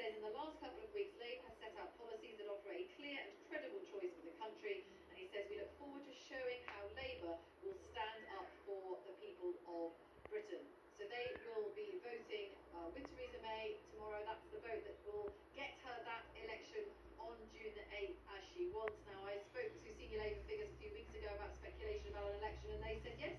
says in the last couple of weeks, Labour has set out policies that offer a clear and credible choice for the country, and he says we look forward to showing how Labour will stand up for the people of Britain. So they will be voting with Theresa May tomorrow. That's the vote that will get her that election on June the 8th as she wants. Now, I spoke to senior Labour figures a few weeks ago about speculation about an election, and they said yes,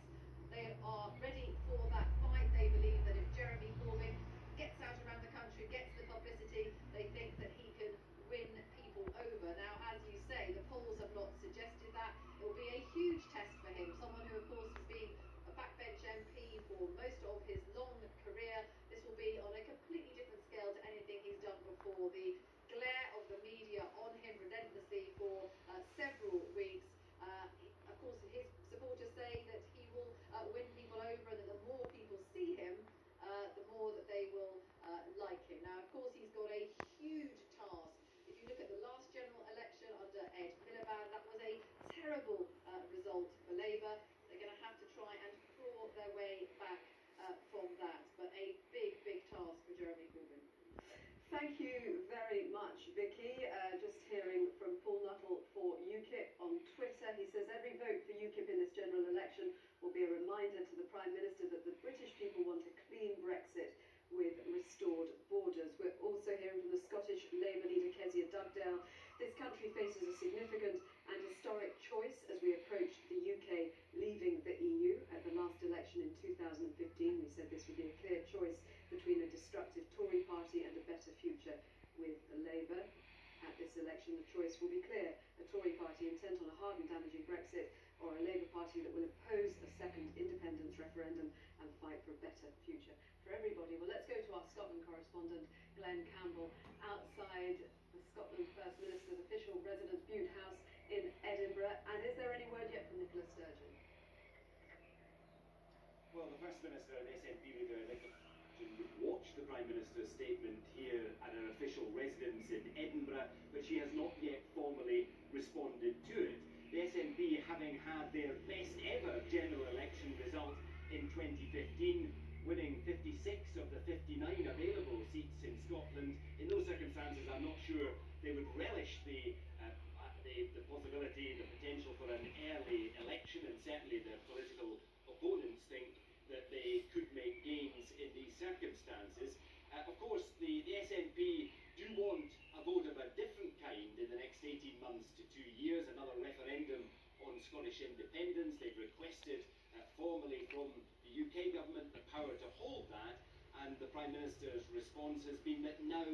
they are ready for that fight. They believe that if Jeremy Corbyn gets out around the country, gets the publicity, they think that he can win people over. Now, as you say, the polls have not suggested that. It will be a huge test for him, someone who, of course, has been a backbench MP for most of his long career. This will be on a completely different scale to anything he's done before. The glare of the media on him relentlessly for several weeks. Of course, his supporters say that he will win people over, and that the more people see him, the more that they will like him. Now, of course, he's got a huge task. If you look at the last general election under Ed Miliband, that was a terrible result for Labour. They're going to have to try and claw their way back from that, but a big, big task for Jeremy Corbyn. Thank you very much, Vicky. Just hearing from Paul Nuttall for UKIP on Twitter. He says every vote for UKIP in this general election will be a reminder to the Prime Minister that the British people want a clean Brexit with restored borders. We're also hearing from the Scottish Labour leader Kezia Dugdale. This country faces a significant and historic choice as we approach the UK leaving the EU. At the last election in 2015, we said this would be a clear choice between a destructive Tory party and a better future with Labour. At this election, the choice will be clear: a Tory party intent on a hard and damaging Brexit, or a Labour party that will oppose a second independence referendum and fight for a better future for everybody. Well, let's go to our Scotland correspondent, Glenn Campbell, outside the Scotland First Minister's official residence, Bute House in Edinburgh. And is there any word yet from Nicola Sturgeon? Well, the First Minister and SNP leader Nicola Sturgeon watched the Prime Minister's statement here at her official residence in Edinburgh, but she has not yet formally responded to it. The SNP, having had their best ever general election result in 2015, winning 56 of the 59 available seats in Scotland. In those circumstances, I'm not sure they would relish the possibility, the potential for an early election, and certainly the political opponents think that they could make gains in these circumstances. Of course, the SNP do want a vote of a different kind in the next 18 months to 2 years, another referendum on Scottish independence. They've requested formally from the UK government the power to hold that, and the Prime Minister's response has been that now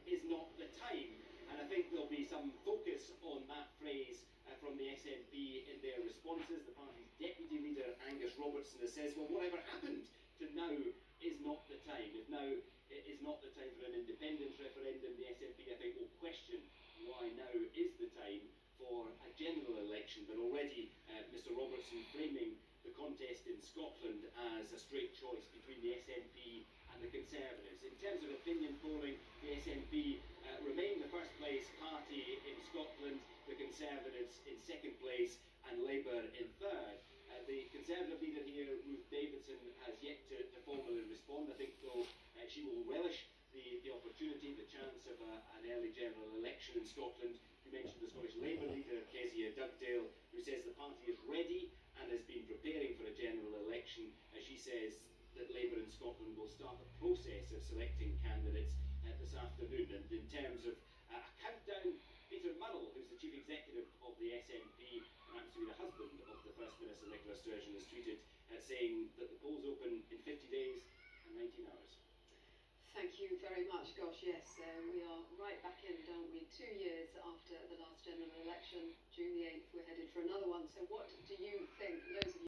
is not the time. And I think there'll be some focus on that phrase from the SNP in their responses. The party's deputy leader, Angus Robertson, has said, well, whatever happened to now is not the time. If now is not the time for an independence referendum, the SNP, I think, will question why now is the time for a general election. But already Mr Robertson framing the contest in Scotland as a straight choice between the SNP and the Conservatives. In terms of opinion polling, the SNP remain the first place party in Scotland, the Conservatives in second place, and Labour in third. The Conservative leader here, Ruth Davidson, has yet to formally respond. I think, though, she will relish the opportunity, the chance of an early general election in Scotland. You mentioned the Scottish Labour leader, Kezia Dugdale, who says the party is ready and has been preparing for a general election. She says that Labour in Scotland will start the process of selecting candidates this afternoon. And in terms of a countdown, Peter Murrell, who's the chief executive of the SNP and happens to be the husband of the First Minister, Nicola Sturgeon, has tweeted saying that the polls open in 50 days and 19 hours. Thank you very much. Gosh, yes, we are right back in, don't we? 2 years after the last general election, June the 8th, we're headed for another one. So what do you think, those of